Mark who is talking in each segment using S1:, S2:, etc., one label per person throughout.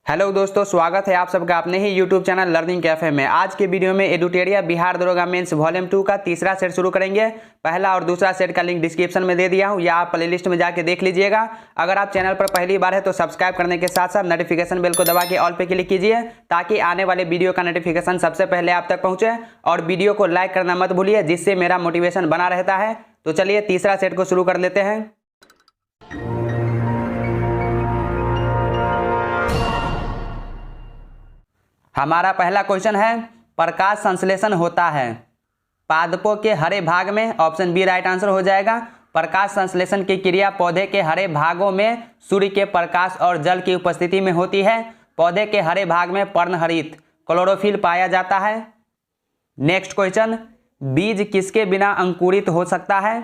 S1: Hello दोस्तों, स्वागत है आप सबका अपने ही यूट्यूब चैनल लर्निंग कैफे में। आज के वीडियो में एडुटेरिया बिहार दरोगा मेंस वॉल्यूम 2 का तीसरा सेट शुरू करेंगे। पहला और दूसरा सेट का लिंक डिस्क्रिप्शन में दे दिया हूं, या आप प्लेलिस्ट में जाके देख लीजिएगा। अगर आप चैनल पर पहली बार है तो सब्सक्राइब करने के साथ साथ नोटिफिकेशन बेल को दबा के ऑल पे क्लिक कीजिए, ताकि आने वाले वीडियो का नोटिफिकेशन सबसे पहले आप तक पहुँचे। और वीडियो को लाइक करना मत भूलिए, जिससे मेरा मोटिवेशन बना रहता है। तो चलिए तीसरा सेट को शुरू कर लेते हैं। हमारा पहला क्वेश्चन है, प्रकाश संश्लेषण होता है पादपों के हरे भाग में। ऑप्शन बी राइट आंसर हो जाएगा। प्रकाश संश्लेषण की क्रिया पौधे के हरे भागों में सूर्य के प्रकाश और जल की उपस्थिति में होती है। पौधे के हरे भाग में पर्णहरित क्लोरोफिल पाया जाता है। नेक्स्ट क्वेश्चन, बीज किसके बिना अंकुरित हो सकता है?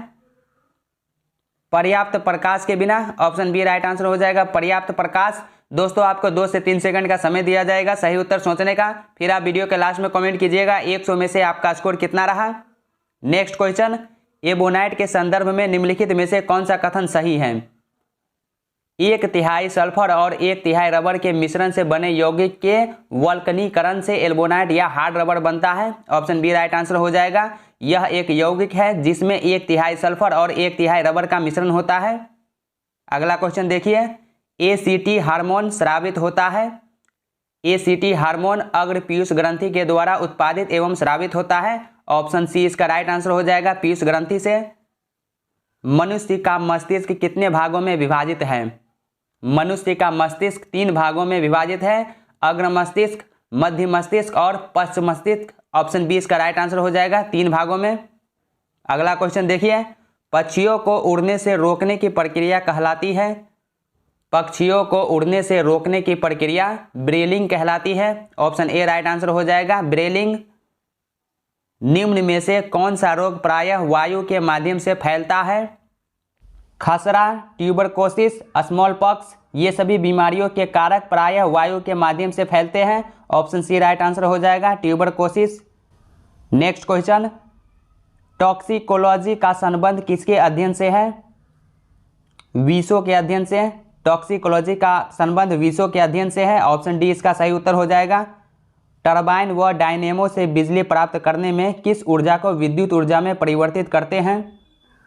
S1: पर्याप्त प्रकाश के बिना। ऑप्शन बी राइट आंसर हो जाएगा, पर्याप्त प्रकाश। दोस्तों, आपको 2 से 3 सेकंड का समय दिया जाएगा सही उत्तर सोचने का। फिर आप वीडियो के लास्ट में कमेंट कीजिएगा 100 में से आपका स्कोर कितना रहा। नेक्स्ट क्वेश्चन, एबोनाइट के संदर्भ में निम्नलिखित में से कौन सा कथन सही है? 1/3 सल्फर और 1/3 रबर के मिश्रण से बने यौगिक के वल्कनीकरण से एल्बोनाइट या हार्ड रबर बनता है। ऑप्शन बी राइट आंसर हो जाएगा। यह एक यौगिक है जिसमें 1/3 सल्फर और 1/3 रबर का मिश्रण होता है। अगला क्वेश्चन देखिए, एसीटी हार्मोन स्रावित होता है। एसीटी हार्मोन अग्र पीयूष ग्रंथि के द्वारा उत्पादित एवं स्रावित होता है। ऑप्शन सी इसका राइट आंसर हो जाएगा, पीयूष ग्रंथि से। मनुष्य का मस्तिष्क कितने भागों में विभाजित है? मनुष्य का मस्तिष्क 3 भागों में विभाजित है, अग्र मस्तिष्क, मध्य मस्तिष्क और पश्च मस्तिष्क। ऑप्शन बी इसका राइट आंसर हो जाएगा, 3 भागों में। अगला क्वेश्चन देखिए, पक्षियों को उड़ने से रोकने की प्रक्रिया कहलाती है। पक्षियों को उड़ने से रोकने की प्रक्रिया ब्रेलिंग कहलाती है। ऑप्शन ए राइट आंसर हो जाएगा, ब्रेलिंग। निम्न में से कौन सा रोग प्रायः वायु के माध्यम से फैलता है? खसरा, ट्यूबरकोसिस, स्मॉल पॉक्स, ये सभी बीमारियों के कारक प्रायः वायु के माध्यम से फैलते हैं। ऑप्शन सी राइट आंसर हो जाएगा, ट्यूबरकोसिस। नेक्स्ट क्वेश्चन, टॉक्सिकोलॉजी का संबंध किसके अध्ययन से है? विषों के अध्ययन से। टॉक्सिकोलॉजी का संबंध विषों के अध्ययन से है। ऑप्शन डी इसका सही उत्तर हो जाएगा। टरबाइन व डायनेमो से बिजली प्राप्त करने में किस ऊर्जा को विद्युत ऊर्जा में परिवर्तित करते हैं?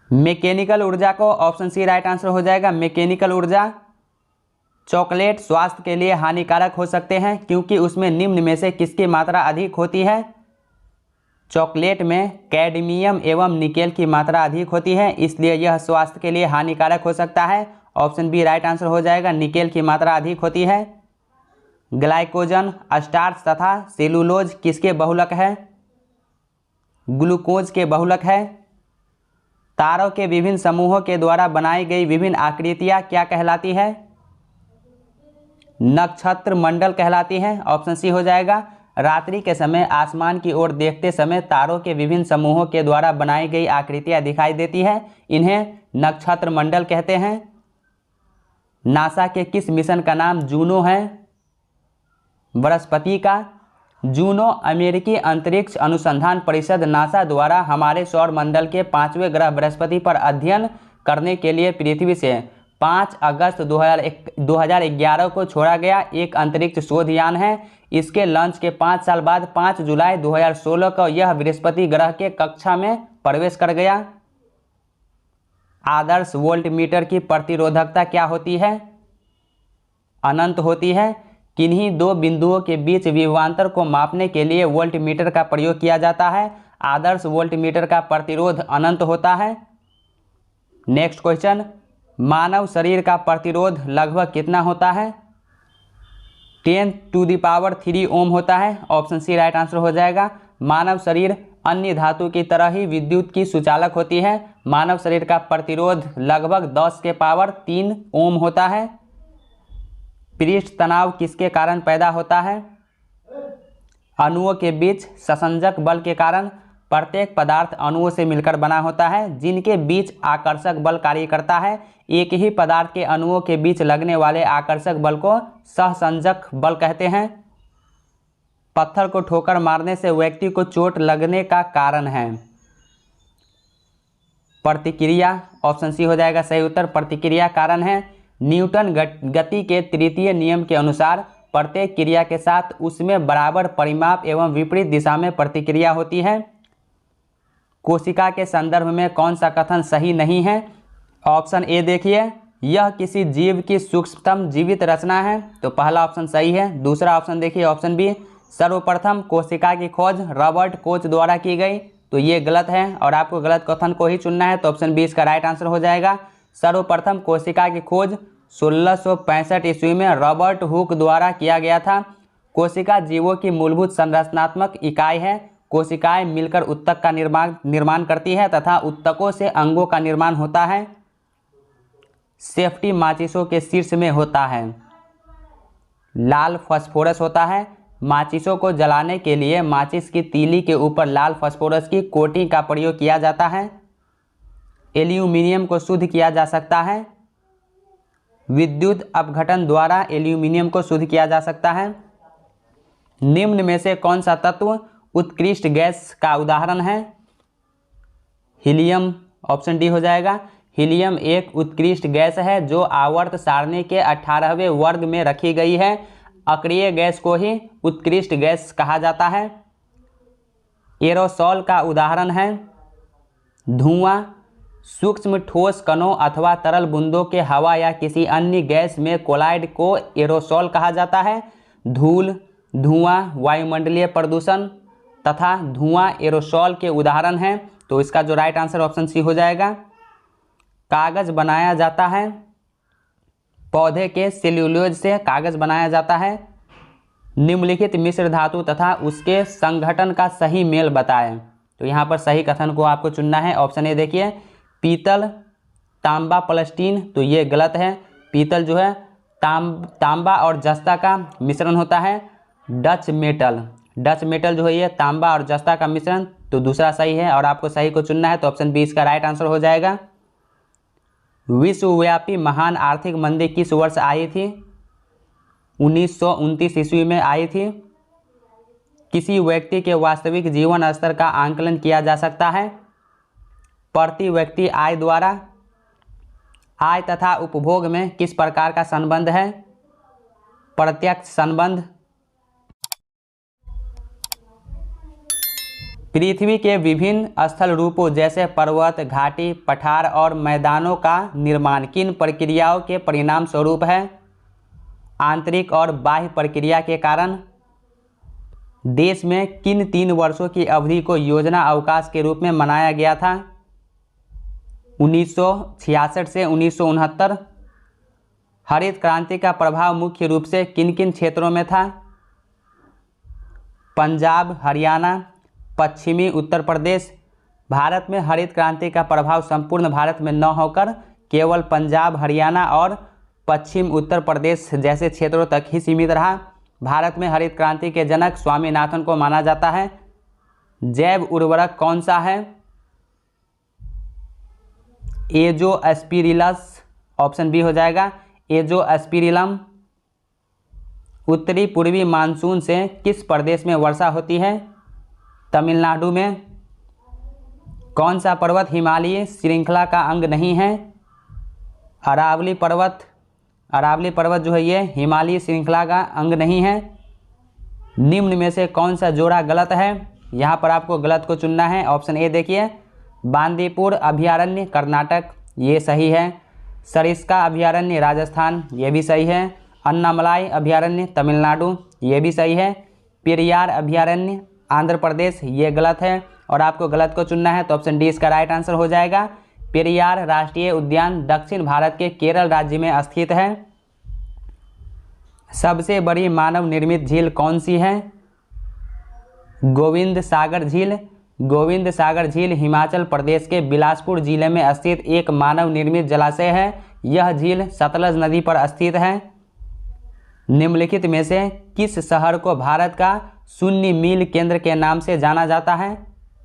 S1: मैकेनिकल ऊर्जा को। ऑप्शन सी राइट आंसर हो जाएगा, मैकेनिकल ऊर्जा। चॉकलेट स्वास्थ्य के लिए हानिकारक हो सकते हैं क्योंकि उसमें निम्न में से किसकी मात्रा अधिक होती है? चॉकलेट में कैडमियम एवं निकेल की मात्रा अधिक होती है, इसलिए यह स्वास्थ्य के लिए हानिकारक हो सकता है। ऑप्शन बी राइट आंसर हो जाएगा, निकेल की मात्रा अधिक होती है। ग्लाइकोजन, स्टार्च तथा सेलुलोज किसके बहुलक है? ग्लूकोज के बहुलक है। तारों के विभिन्न समूहों के द्वारा बनाई गई विभिन्न आकृतियां क्या कहलाती है? नक्षत्र मंडल कहलाती हैं। ऑप्शन सी हो जाएगा। रात्रि के समय आसमान की ओर देखते समय तारों के विभिन्न समूहों के द्वारा बनाई गई आकृतियां दिखाई देती है, इन्हें नक्षत्र मंडल कहते हैं। नासा के किस मिशन का नाम जूनो है? बृहस्पति का। जूनो अमेरिकी अंतरिक्ष अनुसंधान परिषद नासा द्वारा हमारे सौर मंडल के 5वें ग्रह बृहस्पति पर अध्ययन करने के लिए पृथ्वी से 5 अगस्त 2011 को छोड़ा गया एक अंतरिक्ष शोध यान है। इसके लॉन्च के 5 साल बाद 5 जुलाई 2016 को यह बृहस्पति ग्रह के कक्षा में प्रवेश कर गया। आदर्श वोल्टमीटर की प्रतिरोधकता क्या होती है? अनंत होती है। किन्हीं 2 बिंदुओं के बीच विभवांतर को मापने के लिए वोल्टमीटर का प्रयोग किया जाता है। आदर्श वोल्टमीटर का प्रतिरोध अनंत होता है। नेक्स्ट क्वेश्चन, मानव शरीर का प्रतिरोध लगभग कितना होता है? 10⁻³ ओम होता है। ऑप्शन सी राइट आंसर हो जाएगा। मानव शरीर अन्य धातु की तरह ही विद्युत की सुचालक होती है। मानव शरीर का प्रतिरोध लगभग 10⁻³ ओम होता है। पृष्ठ तनाव किसके कारण पैदा होता है? अणुओं के बीच संसंजक बल के कारण। प्रत्येक पदार्थ अणुओं से मिलकर बना होता है, जिनके बीच आकर्षक बल कार्य करता है। एक ही पदार्थ के अणुओं के बीच लगने वाले आकर्षक बल को सहसंजक बल कहते हैं। पत्थर को ठोकर मारने से व्यक्ति को चोट लगने का कारण है प्रतिक्रिया। ऑप्शन सी हो जाएगा सही उत्तर, प्रतिक्रिया कारण है। न्यूटन गति के तृतीय नियम के अनुसार प्रत्येक क्रिया के साथ उसमें बराबर परिमाप एवं विपरीत दिशा में प्रतिक्रिया होती है। कोशिका के संदर्भ में कौन सा कथन सही नहीं है? ऑप्शन ए देखिए, यह किसी जीव की सूक्ष्मतम जीवित रचना है, तो पहला ऑप्शन सही है। दूसरा ऑप्शन देखिए, ऑप्शन बी, सर्वप्रथम कोशिका की खोज रॉबर्ट कोच द्वारा की गई, तो ये गलत है और आपको गलत कथन को ही चुनना है, तो ऑप्शन बी इसका राइट आंसर हो जाएगा। सर्वप्रथम कोशिका की खोज 1665 ईस्वी में रॉबर्ट हुक द्वारा किया गया था। कोशिका जीवों की मूलभूत संरचनात्मक इकाई है। कोशिकाएं मिलकर उत्तक का निर्माण करती है तथा उत्तकों से अंगों का निर्माण होता है। सेफ्टी माचिसों के शीर्ष में होता है। लाल फास्फोरस होता है। माचिसों को जलाने के लिए माचिस की तीली के ऊपर लाल फास्फोरस की कोटिंग का प्रयोग किया जाता है। एल्यूमिनियम को शुद्ध किया जा सकता है। विद्युत अपघटन द्वारा एल्यूमिनियम को शुद्ध किया जा सकता है। निम्न में से कौन सा तत्व उत्कृष्ट गैस का उदाहरण है? हीलियम, ऑप्शन डी हो जाएगा। हीलियम एक उत्कृष्ट गैस है जो आवर्त सारणी के 18वें वर्ग में रखी गई है। अक्रिय गैस को ही उत्कृष्ट गैस कहा जाता है। एरोसोल का उदाहरण है धुआं। सूक्ष्म ठोस कणों अथवा तरल बूंदों के हवा या किसी अन्य गैस में कोलाइड को एरोसोल कहा जाता है। धूल, धुआं, वायुमंडलीय प्रदूषण तथा धुआं एरोसोल के उदाहरण हैं, तो इसका जो राइट आंसर ऑप्शन सी हो जाएगा। कागज बनाया जाता है। पौधे के सेल्यूलोज से कागज बनाया जाता है। निम्नलिखित मिश्र धातु तथा उसके संघटन का सही मेल बताएं, तो यहाँ पर सही कथन को आपको चुनना है। ऑप्शन ए देखिए, पीतल, तांबा, प्लास्टीन, तो ये गलत है। पीतल जो है तांबा और जस्ता का मिश्रण होता है। डच मेटल जो है ये तांबा और जस्ता का मिश्रण, तो दूसरा सही है और आपको सही को चुनना है, तो ऑप्शन बी इसका राइट आंसर हो जाएगा। विश्वव्यापी महान आर्थिक मंदी किस वर्ष आई थी? 1929 ईस्वी में आई थी। किसी व्यक्ति के वास्तविक जीवन स्तर का आंकलन किया जा सकता है प्रति व्यक्ति आय द्वारा। आय तथा उपभोग में किस प्रकार का संबंध है? प्रत्यक्ष संबंध। पृथ्वी के विभिन्न स्थल रूपों जैसे पर्वत, घाटी, पठार और मैदानों का निर्माण किन प्रक्रियाओं के परिणाम स्वरूप है? आंतरिक और बाह्य प्रक्रिया के कारण। देश में किन 3 वर्षों की अवधि को योजना अवकाश के रूप में मनाया गया था? 1966 से 1969। हरित क्रांति का प्रभाव मुख्य रूप से किन किन क्षेत्रों में था? पंजाब, हरियाणा, पश्चिमी उत्तर प्रदेश। भारत में हरित क्रांति का प्रभाव संपूर्ण भारत में न होकर केवल पंजाब, हरियाणा और पश्चिम उत्तर प्रदेश जैसे क्षेत्रों तक ही सीमित रहा। भारत में हरित क्रांति के जनक स्वामीनाथन को माना जाता है। जैव उर्वरक कौन सा है? एजोस्पिरिलस, ऑप्शन बी हो जाएगा। एजोस्पिरिलम। उत्तरी पूर्वी मानसून से किस प्रदेश में वर्षा होती है? तमिलनाडु में। कौन सा पर्वत हिमालयी श्रृंखला का अंग नहीं है? अरावली पर्वत जो है ये हिमालयी श्रृंखला का अंग नहीं है। निम्न में से कौन सा जोड़ा गलत है? यहाँ पर आपको गलत को चुनना है। ऑप्शन ए देखिए, बांदीपुर अभयारण्य कर्नाटक, ये सही है। सरिस्का अभयारण्य राजस्थान, ये भी सही है। अन्नामलाई अभयारण्य तमिलनाडु, ये भी सही है। पेरियार अभयारण्य आंध्र प्रदेश, ये गलत है और आपको गलत को चुनना है, तो ऑप्शन डी इसका राइट आंसर हो जाएगा। पेरियार राष्ट्रीय उद्यान दक्षिण भारत के केरल राज्य में स्थित है। सबसे बड़ी मानव निर्मित झील कौन सी है? गोविंद सागर झील। गोविंद सागर झील हिमाचल प्रदेश के बिलासपुर जिले में स्थित एक मानव निर्मित जलाशय है। यह झील सतलज नदी पर स्थित है। निम्नलिखित में से किस शहर को भारत का शून्य मील केंद्र के नाम से जाना जाता है?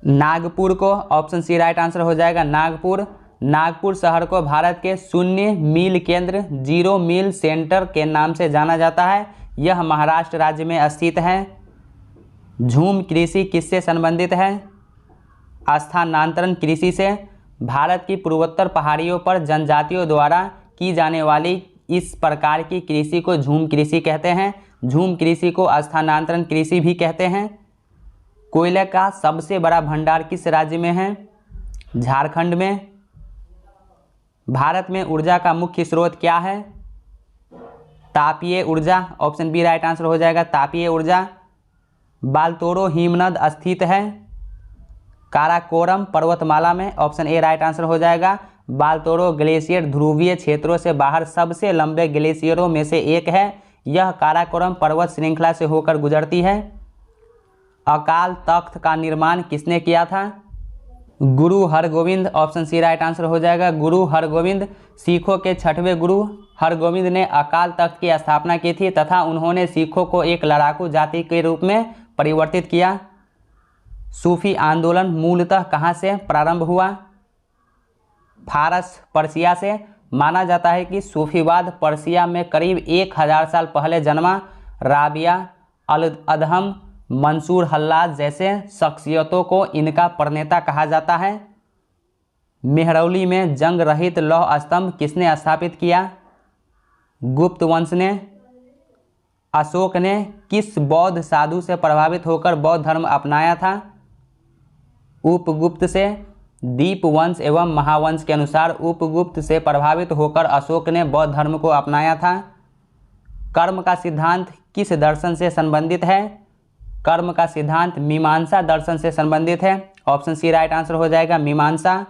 S1: नागपुर को, ऑप्शन सी राइट आंसर हो जाएगा। नागपुर शहर को भारत के शून्य मील केंद्र, 0 मील सेंटर के नाम से जाना जाता है। यह महाराष्ट्र राज्य में स्थित है। झूम कृषि किससे संबंधित है? स्थानांतरण कृषि से। भारत की पूर्वोत्तर पहाड़ियों पर जनजातियों द्वारा की जाने वाली इस प्रकार की कृषि को झूम कृषि कहते हैं। झूम कृषि को स्थानांतरण कृषि भी कहते हैं। कोयले का सबसे बड़ा भंडार किस राज्य में है? झारखंड में। भारत में ऊर्जा का मुख्य स्रोत क्या है? तापीय ऊर्जा। ऑप्शन बी राइट आंसर हो जाएगा, तापीय ऊर्जा। बालतोरो हिमनद स्थित है काराकोरम पर्वतमाला में। ऑप्शन ए राइट आंसर हो जाएगा। बालतोरो ग्लेशियर ध्रुवीय क्षेत्रों से बाहर सबसे लंबे ग्लेशियरों में से एक है। यह काराकोरम पर्वत श्रृंखला से होकर गुजरती है। अकाल तख्त का निर्माण किसने किया था? Guru Hargobind. Option C right answer हो जाएगा, गुरु हरगोविंद। सिखों के 6वें गुरु हरगोविंद ने अकाल तख्त की स्थापना की थी तथा उन्होंने सिखों को एक लड़ाकू जाति के रूप में परिवर्तित किया। सूफी आंदोलन मूलतः कहाँ से प्रारंभ हुआ? फारस पर्सिया से। माना जाता है कि सूफीवाद पर्सिया में करीब 1000 साल पहले जन्मा। राबिया अल अदहम मंसूर हल्लाज जैसे शख्सियतों को इनका प्रणेता कहा जाता है। मेहरौली में जंग रहित लौह स्तंभ किसने स्थापित किया? गुप्त वंश ने। अशोक ने किस बौद्ध साधु से प्रभावित होकर बौद्ध धर्म अपनाया था? उपगुप्त से। दीपवंश एवं महावंश के अनुसार उपगुप्त से प्रभावित होकर अशोक ने बौद्ध धर्म को अपनाया था। कर्म का सिद्धांत किस दर्शन से संबंधित है? कर्म का सिद्धांत मीमांसा दर्शन से संबंधित है। ऑप्शन सी राइट आंसर हो जाएगा, मीमांसा।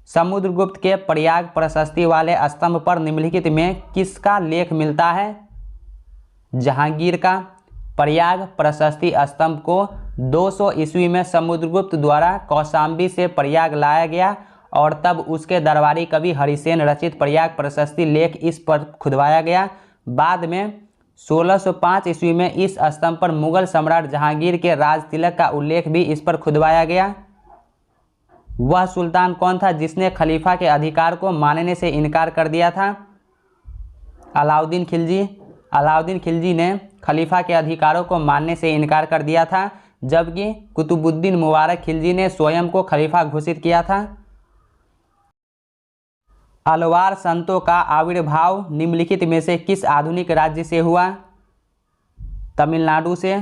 S1: समुद्रगुप्त के प्रयाग प्रशस्ति वाले स्तंभ पर निम्नलिखित में किसका लेख मिलता है? जहांगीर का। प्रयाग प्रशस्ति स्तंभ को 200 ईस्वी में समुद्रगुप्त द्वारा कौशाम्बी से प्रयाग लाया गया और तब उसके दरबारी कवि हरिसेन रचित प्रयाग प्रशस्ति लेख इस पर खुदवाया गया। बाद में 1605 ईस्वी में इस स्तंभ पर मुगल सम्राट जहांगीर के राज तिलक का उल्लेख भी इस पर खुदवाया गया। वह सुल्तान कौन था जिसने खलीफा के अधिकार को मानने से इनकार कर दिया था? अलाउद्दीन खिलजी। अलाउद्दीन खिलजी ने खलीफा के अधिकारों को मानने से इनकार कर दिया था, जबकि कुतुबुद्दीन मुबारक खिलजी ने स्वयं को खलीफा घोषित किया था। अलवार संतों का आविर्भाव निम्नलिखित में से किस आधुनिक राज्य से हुआ? तमिलनाडु से।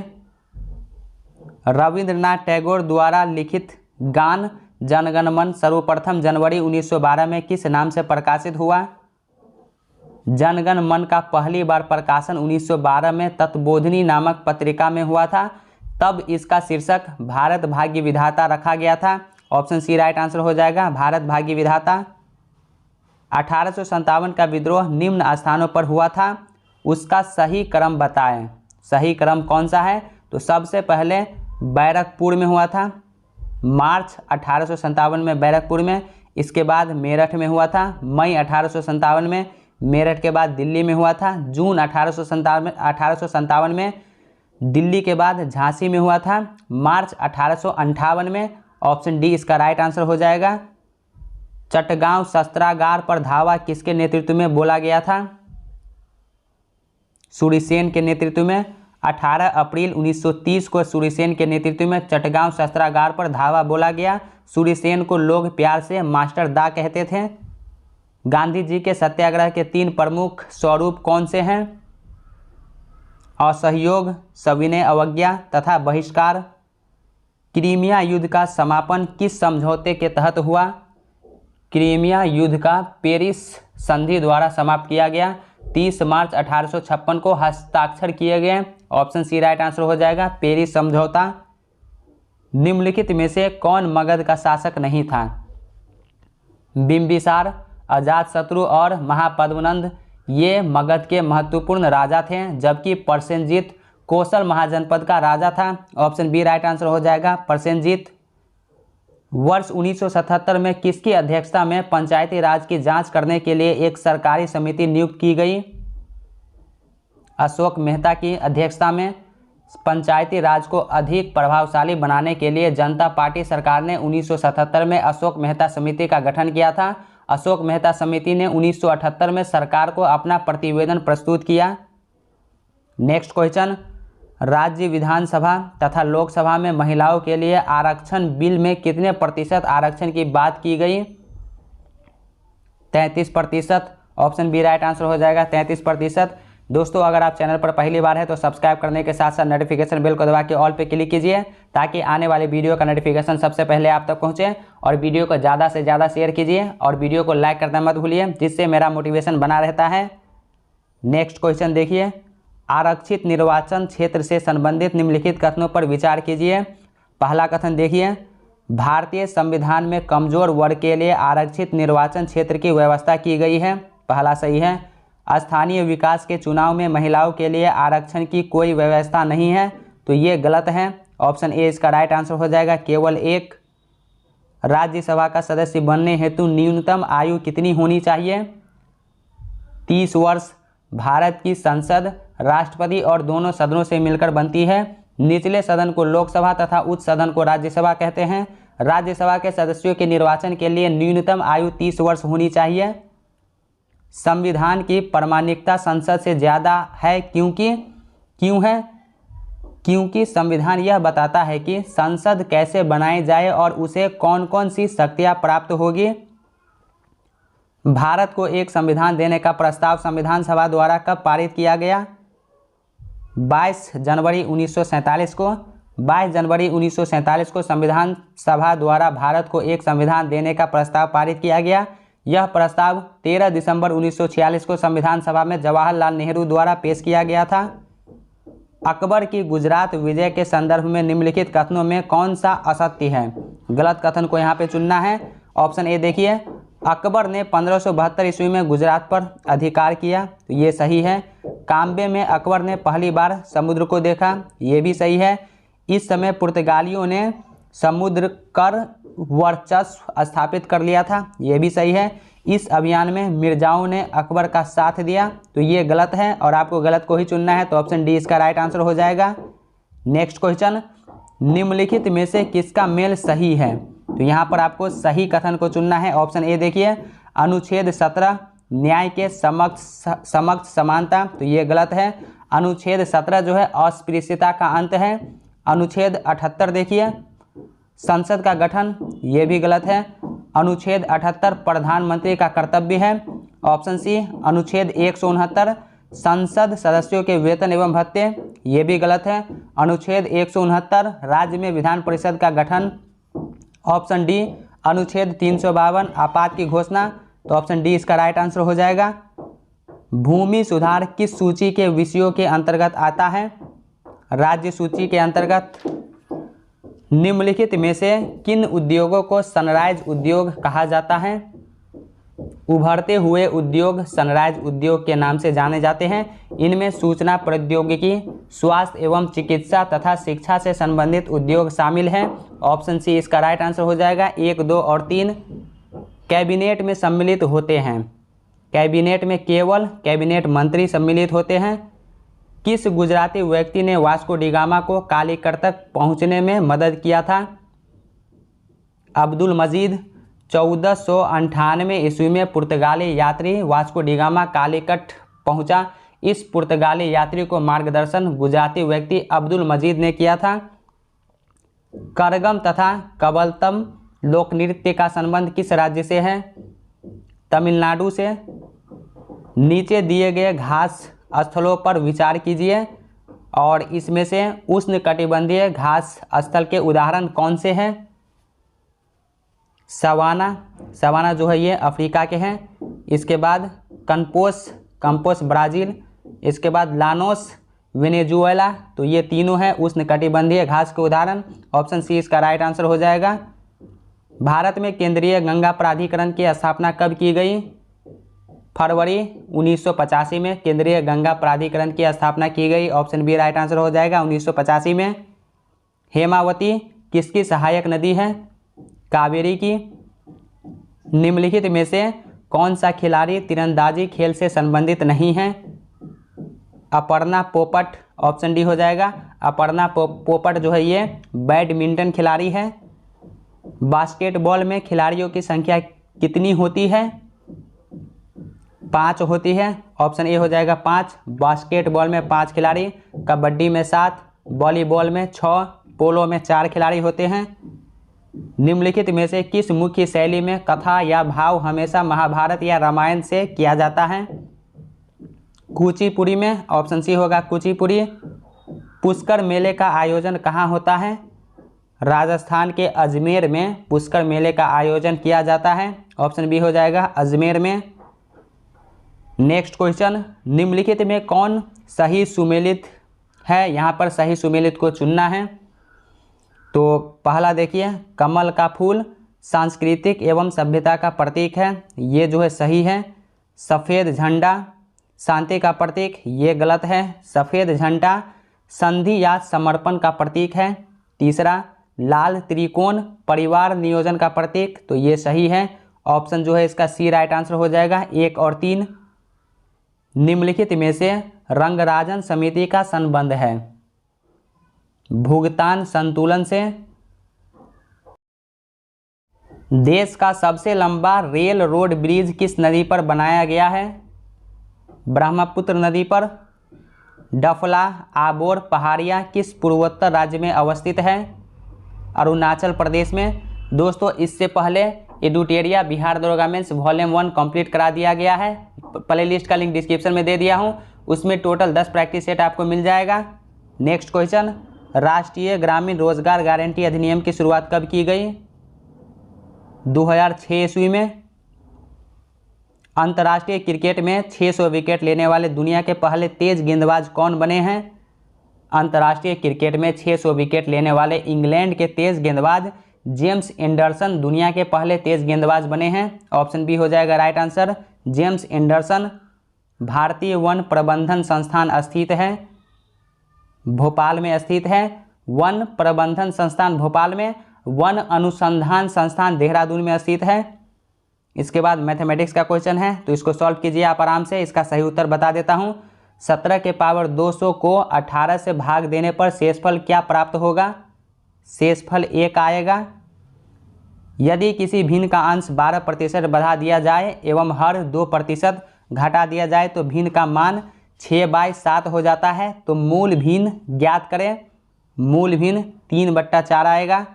S1: रविंद्रनाथ टैगोर द्वारा लिखित गान जनगण मन सर्वप्रथम जनवरी 1912 में किस नाम से प्रकाशित हुआ? जनगण मन का पहली बार प्रकाशन 1912 में तत्बोधिनी नामक पत्रिका में हुआ था। तब इसका शीर्षक भारत भाग्य विधाता रखा गया था। ऑप्शन सी राइट आंसर हो जाएगा, भारत भाग्य विधाता। 1857 का विद्रोह निम्न स्थानों पर हुआ था, उसका सही क्रम बताएं। सही क्रम कौन सा है? तो सबसे पहले बैरकपुर में हुआ था, मार्च 1857 में बैरकपुर में। इसके बाद मेरठ में हुआ था, मई 1857 में। मेरठ के बाद दिल्ली में हुआ था, जून 1857 में। दिल्ली के बाद झांसी में हुआ था, मार्च 1858 में। ऑप्शन डी इसका राइट आंसर हो जाएगा। चटगांव शस्त्रागार पर धावा किसके नेतृत्व में बोला गया था? सूर्यसेन के नेतृत्व में। 18 अप्रैल 1930 को सूर्यसेन के नेतृत्व में चटगांव शस्त्रागार पर धावा बोला गया। सूर्यसेन को लोग प्यार से मास्टर दा कहते थे। गांधी जी के सत्याग्रह के 3 प्रमुख स्वरूप कौन से हैं? असहयोग, सविनय अवज्ञा तथा बहिष्कार। क्रीमिया युद्ध का समापन किस समझौते के तहत हुआ? क्रीमिया युद्ध का पेरिस संधि द्वारा समाप्त किया गया। 30 मार्च 1856 को हस्ताक्षर किए गए। ऑप्शन सी राइट आंसर हो जाएगा, पेरिस समझौता। निम्नलिखित में से कौन मगध का शासक नहीं था? बिंबिसार, अजातशत्रु और महापद्मनंद ये मगध के महत्वपूर्ण राजा थे, जबकि प्रसेनजीत कोसल महाजनपद का राजा था। ऑप्शन बी राइट आंसर हो जाएगा, प्रसेनजीत। वर्ष 1977 में किसकी अध्यक्षता में पंचायती राज की जांच करने के लिए एक सरकारी समिति नियुक्त की गई? अशोक मेहता की अध्यक्षता में। पंचायती राज को अधिक प्रभावशाली बनाने के लिए जनता पार्टी सरकार ने 1977 में अशोक मेहता समिति का गठन किया था। अशोक मेहता समिति ने 1978 में सरकार को अपना प्रतिवेदन प्रस्तुत किया। नेक्स्ट क्वेश्चन, राज्य विधानसभा तथा लोकसभा में महिलाओं के लिए आरक्षण बिल में कितने प्रतिशत आरक्षण की बात की गई? 33%। ऑप्शन बी राइट आंसर हो जाएगा, 33%। दोस्तों अगर आप चैनल पर पहली बार है तो सब्सक्राइब करने के साथ साथ नोटिफिकेशन बेल को दबा के ऑल पे क्लिक कीजिए ताकि आने वाले वीडियो का नोटिफिकेशन सबसे पहले आप तक पहुंचे। और वीडियो को ज़्यादा से ज़्यादा शेयर कीजिए और वीडियो को लाइक करना मत भूलिए, जिससे मेरा मोटिवेशन बना रहता है। नेक्स्ट क्वेश्चन देखिए, आरक्षित निर्वाचन क्षेत्र से संबंधित निम्नलिखित कथनों पर विचार कीजिए। पहला कथन देखिए, भारतीय संविधान में कमजोर वर्ग के लिए आरक्षित निर्वाचन क्षेत्र की व्यवस्था की गई है। पहला सही है। स्थानीय विकास के चुनाव में महिलाओं के लिए आरक्षण की कोई व्यवस्था नहीं है, तो ये गलत है। ऑप्शन ए इसका राइट आंसर हो जाएगा, केवल एक। राज्यसभा का सदस्य बनने हेतु न्यूनतम आयु कितनी होनी चाहिए? 30 वर्ष। भारत की संसद राष्ट्रपति और दोनों सदनों से मिलकर बनती है। निचले सदन को लोकसभा तथा उच्च सदन को राज्यसभा कहते हैं। राज्यसभा के सदस्यों के निर्वाचन के लिए न्यूनतम आयु 30 वर्ष होनी चाहिए। संविधान की प्रामाणिकता संसद से ज़्यादा है क्यों है? क्योंकि संविधान यह बताता है कि संसद कैसे बनाई जाए और उसे कौन कौन सी शक्तियाँ प्राप्त होगी। भारत को एक संविधान देने का प्रस्ताव संविधान सभा द्वारा कब पारित किया गया? 22 जनवरी 1947 को। 22 जनवरी 1947 को संविधान सभा द्वारा भारत को एक संविधान देने का प्रस्ताव पारित किया गया। यह प्रस्ताव 13 दिसंबर 1946 को संविधान सभा में जवाहरलाल नेहरू द्वारा पेश किया गया था। अकबर की गुजरात विजय के संदर्भ में निम्नलिखित कथनों में कौन सा असत्य है? गलत कथन को यहाँ पे चुनना है। ऑप्शन ए देखिए, अकबर ने 1572 ईस्वी में गुजरात पर अधिकार किया, तो ये सही है। काम्बे में अकबर ने पहली बार समुद्र को देखा, ये भी सही है। इस समय पुर्तगालियों ने समुद्र कर वर्चस्व स्थापित कर लिया था, ये भी सही है। इस अभियान में मिर्जाओं ने अकबर का साथ दिया, तो ये गलत है और आपको गलत को ही चुनना है, तो ऑप्शन डी इसका राइट आंसर हो जाएगा। नेक्स्ट क्वेश्चन, निम्नलिखित में से किसका मेल सही है? तो यहाँ पर आपको सही कथन को चुनना है। ऑप्शन ए देखिए, अनुच्छेद 17 न्याय के समक्ष समानता, तो ये गलत है। अनुच्छेद 17 जो है अस्पृश्यता का अंत है। अनुच्छेद 78 देखिए, संसद का गठन, ये भी गलत है। अनुच्छेद 78 प्रधानमंत्री का कर्तव्य है। ऑप्शन सी अनुच्छेद 169 संसद सदस्यों के वेतन एवं भत्ते, ये भी गलत है। अनुच्छेद 169 राज्य में विधान परिषद का गठन। ऑप्शन डी अनुच्छेद 352 आपात की घोषणा, तो ऑप्शन डी इसका राइट आंसर हो जाएगा। भूमि सुधार किस सूची के विषयों के अंतर्गत आता है? राज्य सूची के अंतर्गत। निम्नलिखित में से किन उद्योगों को सनराइज उद्योग कहा जाता है? उभरते हुए उद्योग सनराइज उद्योग के नाम से जाने जाते हैं। इनमें सूचना प्रौद्योगिकी, स्वास्थ्य एवं चिकित्सा तथा शिक्षा से संबंधित उद्योग शामिल हैं। ऑप्शन सी इसका राइट आंसर हो जाएगा। 1, 2 और 3 कैबिनेट में सम्मिलित होते हैं। कैबिनेट में केवल कैबिनेट मंत्री सम्मिलित होते हैं। किस गुजराती व्यक्ति ने वास्को डी गामा को कालीकट तक पहुंचने में मदद किया था? अब्दुल मजीद। 1498 ईस्वी में पुर्तगाली यात्री वास्को डी गामा कालीकट पहुंचा। इस पुर्तगाली यात्री को मार्गदर्शन गुजराती व्यक्ति अब्दुल मजीद ने किया था। करगम तथा कबलतम लोक नृत्य का संबंध किस राज्य से है? तमिलनाडु से। नीचे दिए गए घास स्थलों पर विचार कीजिए और इसमें से उष्णकटिबंधीय घास स्थल के उदाहरण कौन से हैं? सवाना जो है ये अफ्रीका के हैं। इसके बाद कंपोस ब्राज़ील। इसके बाद लानोस वेनेजुएला, तो ये तीनों हैं उष्णकटिबंधीय घास के उदाहरण। ऑप्शन सी इसका राइट आंसर हो जाएगा। भारत में केंद्रीय गंगा प्राधिकरण की स्थापना कब की गई? फरवरी 1985 में केंद्रीय गंगा प्राधिकरण की स्थापना की गई। ऑप्शन बी राइट आंसर हो जाएगा, 1985 में। हेमावती किसकी सहायक नदी है? कावेरी की। निम्नलिखित में से कौन सा खिलाड़ी तीरंदाजी खेल से संबंधित नहीं है? अपर्णा पोपट, ऑप्शन डी हो जाएगा। अपर्णा पोपट जो है ये बैडमिंटन खिलाड़ी है। बास्केटबॉल में खिलाड़ियों की संख्या कितनी होती है? 5 होती है। ऑप्शन ए हो जाएगा 5। बास्केटबॉल में 5 खिलाड़ी, कबड्डी में 7, वॉलीबॉल में 6, पोलो में 4 खिलाड़ी होते हैं। निम्नलिखित में से किस मुख्य शैली में कथा या भाव हमेशा महाभारत या रामायण से किया जाता है? कुचिपुड़ी में, ऑप्शन सी होगा कुचिपुड़ी। पुष्कर मेले का आयोजन कहाँ होता है? राजस्थान के अजमेर में पुष्कर मेले का आयोजन किया जाता है, ऑप्शन बी हो जाएगा अजमेर में। नेक्स्ट क्वेश्चन, निम्नलिखित में कौन सही सुमेलित है? यहाँ पर सही सुमेलित को चुनना है। तो पहला देखिए, कमल का फूल सांस्कृतिक एवं सभ्यता का प्रतीक है, ये जो है सही है। सफ़ेद झंडा शांति का प्रतीक, ये गलत है। सफ़ेद झंडा संधि या समर्पण का प्रतीक है। तीसरा, लाल त्रिकोण परिवार नियोजन का प्रतीक, तो ये सही है। ऑप्शन जो है इसका सी राइट आंसर हो जाएगा, 1 और 3। निम्नलिखित में से रंगराजन समिति का संबंध है? भुगतान संतुलन से। देश का सबसे लंबा रेल रोड ब्रिज किस नदी पर बनाया गया है? ब्रह्मपुत्र नदी पर। डफला आबोर पहाड़ियाँ किस पूर्वोत्तर राज्य में अवस्थित है? अरुणाचल प्रदेश में। दोस्तों इससे पहले एडुटेरिया बिहार दरोगा मेंस वॉल्यूम 1 कंप्लीट करा दिया गया है, प्ले लिस्ट का लिंक डिस्क्रिप्शन में दे दिया हूँ, उसमें टोटल 10 प्रैक्टिस सेट आपको मिल जाएगा। नेक्स्ट क्वेश्चन, राष्ट्रीय ग्रामीण रोजगार गारंटी अधिनियम की शुरुआत कब की गई? 2006 ईस्वी में। अंतर्राष्ट्रीय क्रिकेट में 600 विकेट लेने वाले दुनिया के पहले तेज गेंदबाज कौन बने हैं? अंतर्राष्ट्रीय क्रिकेट में 600 विकेट लेने वाले इंग्लैंड के तेज गेंदबाज जेम्स एंडरसन दुनिया के पहले तेज गेंदबाज बने हैं, ऑप्शन बी हो जाएगा राइट आंसर, जेम्स एंडरसन। भारतीय वन प्रबंधन संस्थान स्थित है भोपाल में स्थित है। वन प्रबंधन संस्थान भोपाल में, वन अनुसंधान संस्थान देहरादून में स्थित है। इसके बाद मैथमेटिक्स का क्वेश्चन है, तो इसको सॉल्व कीजिए आप आराम से। इसका सही उत्तर बता देता हूँ। 17 के पावर 200 को 18 से भाग देने पर शेषफल क्या प्राप्त होगा? शेषफल 1 आएगा। यदि किसी भिन्न का अंश 12% बढ़ा दिया जाए एवं हर 2% घटा दिया जाए तो भिन्न का मान 6/7 हो जाता है। तो मूल भिन्न ज्ञात करें। मूल भिन्न 3/4 आएगा।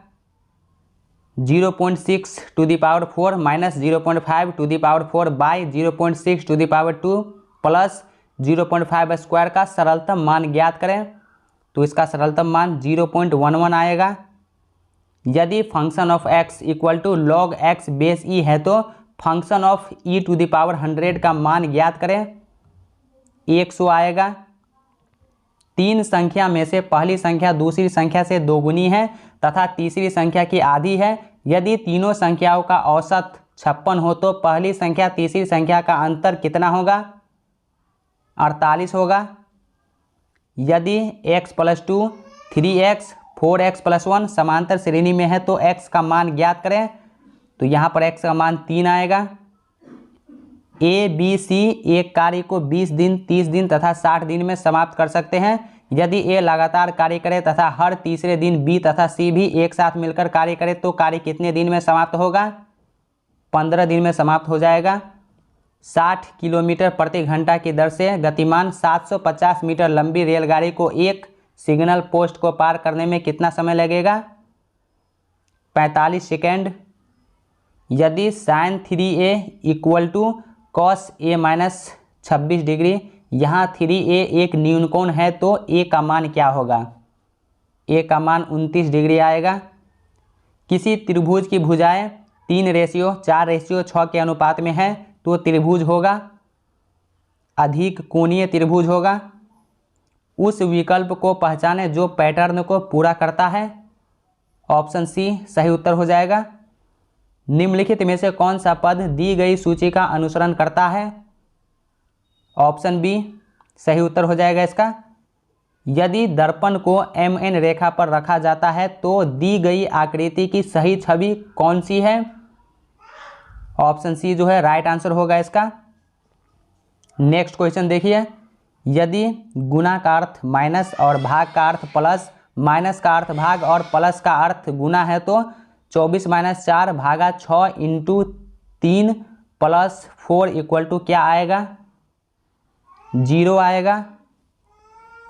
S1: 0.6 to the power 4 minus 0.5 to the power 4 by 0.6 to the power 2 plus 0.5 square का सरलतम मान ज्ञात करें। तो इसका सरलतम मान 0.11 आएगा। यदि function of x equal to log x base e है तो function of e to the power 100 का मान ज्ञात करें। 100 आएगा। 3 संख्या में से पहली संख्या दूसरी संख्या से दोगुनी है तथा तीसरी संख्या की आधी है। यदि तीनों संख्याओं का औसत 56 हो तो पहली संख्या तीसरी संख्या का अंतर कितना होगा? 48 होगा। यदि x + 2 3x 4x + 1 समांतर श्रेणी में है तो x का मान ज्ञात करें। तो यहाँ पर x का मान 3 आएगा। ए बी सी एक कार्य को 20 दिन 30 दिन तथा 60 दिन में समाप्त कर सकते हैं। यदि ए लगातार कार्य करे तथा हर तीसरे दिन बी तथा सी भी एक साथ मिलकर कार्य करे तो कार्य कितने दिन में समाप्त होगा? 15 दिन में समाप्त हो जाएगा। 60 किलोमीटर प्रति घंटा की दर से गतिमान 750 मीटर लंबी रेलगाड़ी को एक सिग्नल पोस्ट को पार करने में कितना समय लगेगा? 45 सेकेंड। यदि sin 3a equal to cos a minus 26 degree, यहाँ 3a एक न्यूनकोण है तो a का मान क्या होगा? a का मान 29 डिग्री आएगा। किसी त्रिभुज की भुजाएं 3:4:6 के अनुपात में है तो त्रिभुज होगा, अधिक कोणीय त्रिभुज होगा। उस विकल्प को पहचाने जो पैटर्न को पूरा करता है। ऑप्शन सी सही उत्तर हो जाएगा। निम्नलिखित में से कौन सा पद दी गई सूची का अनुसरण करता है? ऑप्शन बी सही उत्तर हो जाएगा इसका। यदि दर्पण को MN रेखा पर रखा जाता है तो दी गई आकृति की सही छवि कौन सी है? ऑप्शन सी जो है राइट आंसर होगा इसका। नेक्स्ट क्वेश्चन देखिए, यदि गुणा का अर्थ माइनस और भाग का अर्थ प्लस, माइनस का अर्थ भाग और प्लस का अर्थ गुणा है तो 24 - 4 भागा 6 इंटू 3 + 4 इक्वल टू क्या आएगा? 0 आएगा।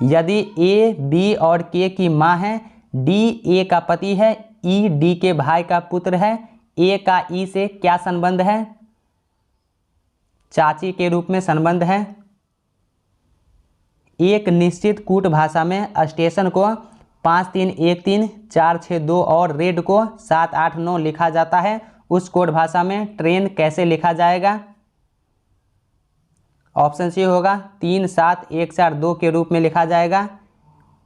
S1: यदि A, B और K की माँ है, D A का पति है, E D के भाई का पुत्र है, A का E से क्या संबंध है? चाची के रूप में संबंध है। एक निश्चित कूट भाषा में स्टेशन को 5313 462 और रेड को 789 लिखा जाता है, उस कोड भाषा में ट्रेन कैसे लिखा जाएगा? ऑप्शन सी होगा 37142 के रूप में लिखा जाएगा।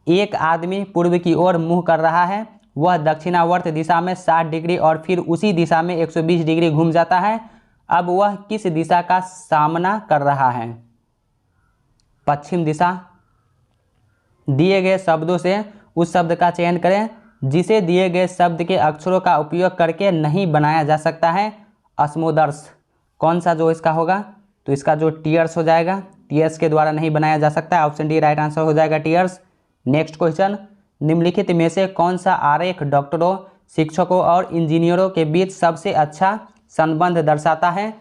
S1: एक आदमी पूर्व की ओर मुँह कर रहा है, वह दक्षिणावर्त दिशा में 60 डिग्री और फिर उसी दिशा में 120 डिग्री घूम जाता है। अब वह किस दिशा का सामना कर रहा है? पश्चिम दिशा। दिए गए शब्दों से उस शब्द का चयन करें जिसे दिए गए शब्द के अक्षरों का उपयोग करके नहीं बनाया जा सकता है। अस्मोदर्श कौन सा जो इसका होगा? तो इसका जो टीयर्स हो जाएगा, टीयर्स के द्वारा नहीं बनाया जा सकता है। ऑप्शन डी राइट आंसर हो जाएगा टीयर्स। नेक्स्ट क्वेश्चन, निम्नलिखित में से कौन सा आरेख डॉक्टरों, शिक्षकों और इंजीनियरों के बीच सबसे अच्छा संबंध दर्शाता है?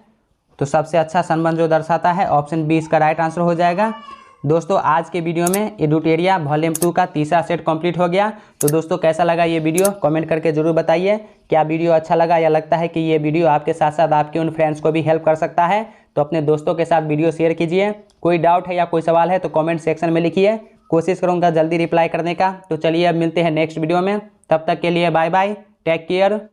S1: तो सबसे अच्छा संबंध जो दर्शाता है ऑप्शन बी इसका राइट आंसर हो जाएगा। दोस्तों आज के वीडियो में एडुटेरिया वॉल्यूम 2 का तीसरा सेट कंप्लीट हो गया। तो दोस्तों कैसा लगा ये वीडियो कमेंट करके जरूर बताइए। क्या वीडियो अच्छा लगा या लगता है कि ये वीडियो आपके साथ साथ आपके उन फ्रेंड्स को भी हेल्प कर सकता है तो अपने दोस्तों के साथ वीडियो शेयर कीजिए। कोई डाउट है या कोई सवाल है तो कॉमेंट सेक्शन में लिखिए, कोशिश करूँगा जल्दी रिप्लाई करने का। तो चलिए अब मिलते हैं नेक्स्ट वीडियो में, तब तक के लिए बाय बाय, टेक केयर।